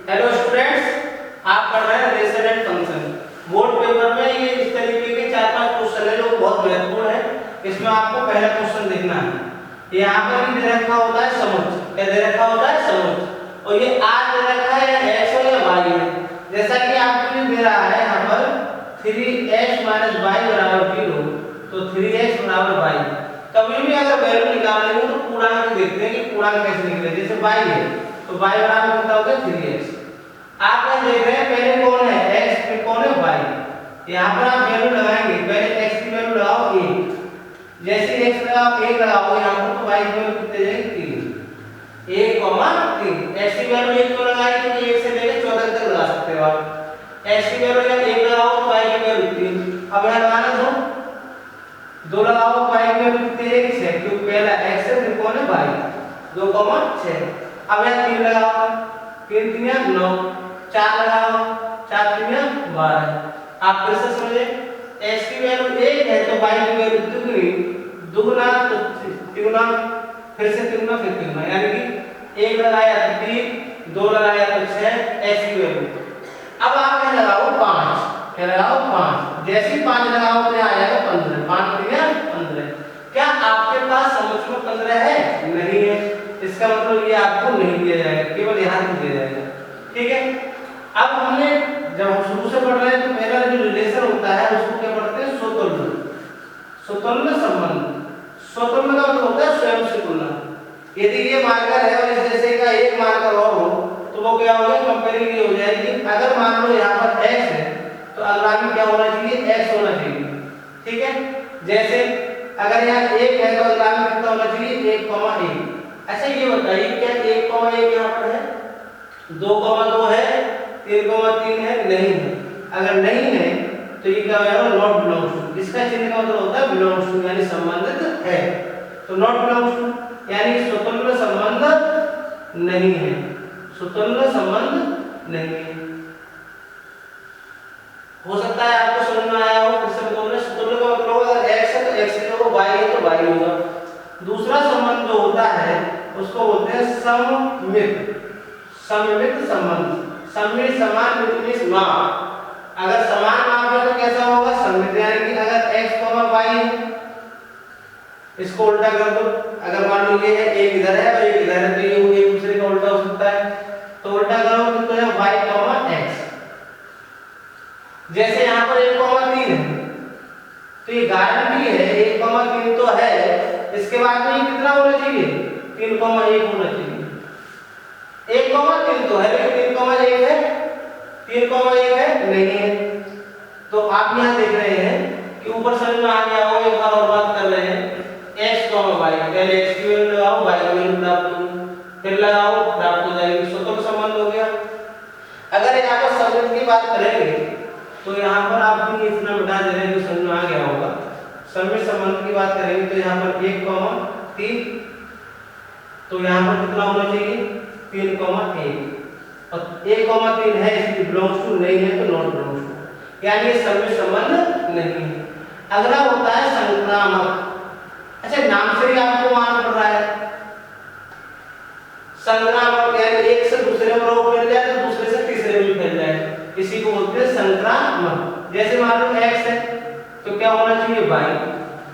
Hello students, आप पढ़ रहे हैं rational and function. Board paper में ये इस तरीके के 4-5 क्वेश्चन है जो बहुत महत्वपूर्ण है। इसमें आपको पहला क्वेश्चन देखना है। यहाँ पर भी दे रखा होता है समुच्चय, क्या दे रखा होता है समुच्चय, और ये r दे रखा है या x हो या y है। जैसा कि आपको ये दे रहा है यहाँ पर 3x - y = 0, तो 3x = y। कभी भी अगर वैल्यू निकालनी हो तो पूर्णांक देखते हैं कि पूर्णांक कैसे निकले। जैसे y है तो y बराबर कितना होगा 3x। आप यहाँ देख रहे हैं पहले कौन है x, फिर कौन है y। यहाँ पर आप वैल्यू लगाएंगे, पहले x की वैल्यू लगाओ 1, जैसे x लगाओ 1 लगाओ यहाँ पर तो y की वैल्यू कितने जाएगी 3, 1, 3। x की वैल्यू 1 क्यों लगाई, क्योंकि 1 से लेकर 14 तक लगा सकते हो आप। x की वैल्यू जब 1 लगाओ तो y की वैल्यू 3। अब यहाँ लगाना 2 लगाओ तो y की वैल्यू कितनी जाएगी 6, क्योंकि पहला x है फिर कौन है y, 2, 6। अब यहाँ 3 लगाओ, 3 3 9, 4 लगाओ, 4 3 12। आप फिर से समझे, x की वैल्यू 1 है तो y की वैल्यू दुगनी, दुगना तो तिगुना, फिर से तिगुना फिर तिगुना, यानी कि 1 लगाया तो 3, 2 लगाया तो 6 x की वैल्यू। अब आप यहाँ लगाओ 5, क्या लगाओ 5, जैसे ही 5 लगाओ तो यहाँ आ जाएगा 15, 5 3 15। क्या आपके पास समुच्चय में 15 है? नहीं है, इसका मतलब ये आपको नहीं दिया जाएगा, केवल यहाँ से दिया जाएगा। ठीक है। अब हमने जब हम शुरू से पढ़ रहे हैं तो पहला जो रिलेशन होता है उसको क्या पढ़ते हैं, स्वतुल्य, स्वतुल्य संबंध। स्वतुल्य का मतलब होता है स्वयं से तुलना। यदि ये मार्कर है और इस जैसे का एक मार्कर और हो तो वो क्या होगा, कंपेयरिंग ये हो जाएगी। अगर मान लो यहाँ पर x है तो अगला भी क्या होना चाहिए, x होना चाहिए। ठीक है। जैसे अगर यहाँ 1 है तो अगला भी कितना होना चाहिए, 1, 1। अच्छा ये बताइए क्या 1, 1 यहाँ पर है, 2, 2 है, 3, 3 है? नहीं है। अगर नहीं है तो ये क्या होगा, नॉट बिलोंग्स टू। इसका चिन्ह का मतलब होता है बिलोंग्स टू, यानी संबंधित है। तो नॉट बिलोंग्स टू यानी स्वतंत्र संबंध नहीं है, स्वतंत्र संबंध नहीं है। हो सकता है आपको समझ में आया हो, फिर से बोल रहे, स्वतंत्र का मतलब होगा अगर x है तो x की जगह y है तो y होगा। दूसरा संबंध जो होता है उसको बोलते हैं सममित, सममित संबंध। सममित समान मित माप, अगर समान माप है तो कैसा होगा, सममित, यानी कि अगर x, y है, इसको उल्टा कर दो। अगर मान लो ये है, एक इधर है और एक इधर है तो ये एक दूसरे का उल्टा हो सकता है, तो उल्टा करो तो है y, x। जैसे यहाँ पर 1, 3 है तो ये गारंटी है 1, 3 तो है, इसके बाद में ये कितना होना चाहिए, 3, 1 होना चाहिए। 1, 3 तो है लेकिन 3, 1 है, 3, 1 है नहीं है। तो आप यहाँ देख रहे हैं कि ऊपर समझ में आ गया हो। एक बार और बात कर रहे हैं, x, y, पहले x की वैल्यू लगाओ, y की वैल्यू प्राप्त होगी, फिर लगाओ प्राप्त हो जाएगी, स्वतंत्र संबंध हो गया। अगर यहाँ पर संबंध की बात करेंगे तो यहाँ पर आप भी इतना मिटा दे रहे हैं जो समझ में आ गया होगा। सममित संबंध की बात करेंगे तो यहाँ पर 1, 3, तो यहाँ पर कितना होना चाहिए, 3, 1। और 1, 3 है इसलिए बिलोंग्स टू, नहीं है तो नॉट बिलोंग्स टू, यानी ये सममित संबंध नहीं है। अगला होता है संक्रामक। अच्छा नाम से ही आपको मालूम पड़ रहा है, संक्रामक यानी एक से दूसरे में रोग फैल जाए तो दूसरे से तीसरे में फैल जाए, इसी को बोलते हैं संक्रामक। जैसे मान लो x है तो क्या होना चाहिए y।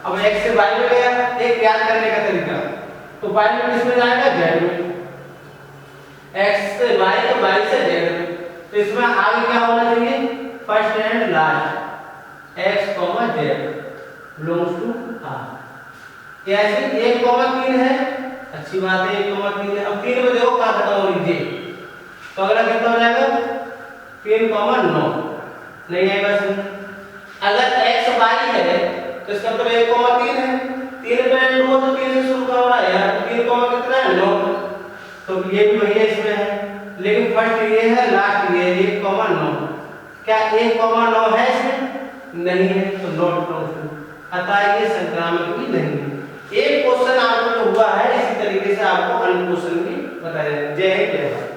अब x से y में गया, एक याद करने का तरीका, तो y में किसमें जाएगा, z में। x से y तो y से z में, तो इसमें आगे क्या होना चाहिए, first and last, x, z belongs to r। ऐसे 1, 3 है, अच्छी बात है 1, 3 है। अब 3 में देखो कहां खत्म हो रही है, तो अगला कितना हो जाएगा, 3, 9 नहीं आएगा इसमें। अगर x, y है तो इसका मतलब 1, 3 है, 3 पे एंड हुआ तो 3 से शुरू का हो रहा है यार, 3, कितना है 9, तो ये भी वही है इसमें है, लेकिन फर्स्ट ये है लास्ट ये 1, 9। क्या 1, 9 है इसमें, नहीं है, तो नॉट बिलोंग्स टू, अतः ये संक्रामक भी नहीं है। एक क्वेश्चन आपको जो हुआ है इसी तरीके से आपको अन्य क्वेश्चन भी बताया जाएगा। जय हिंद, जय भारत।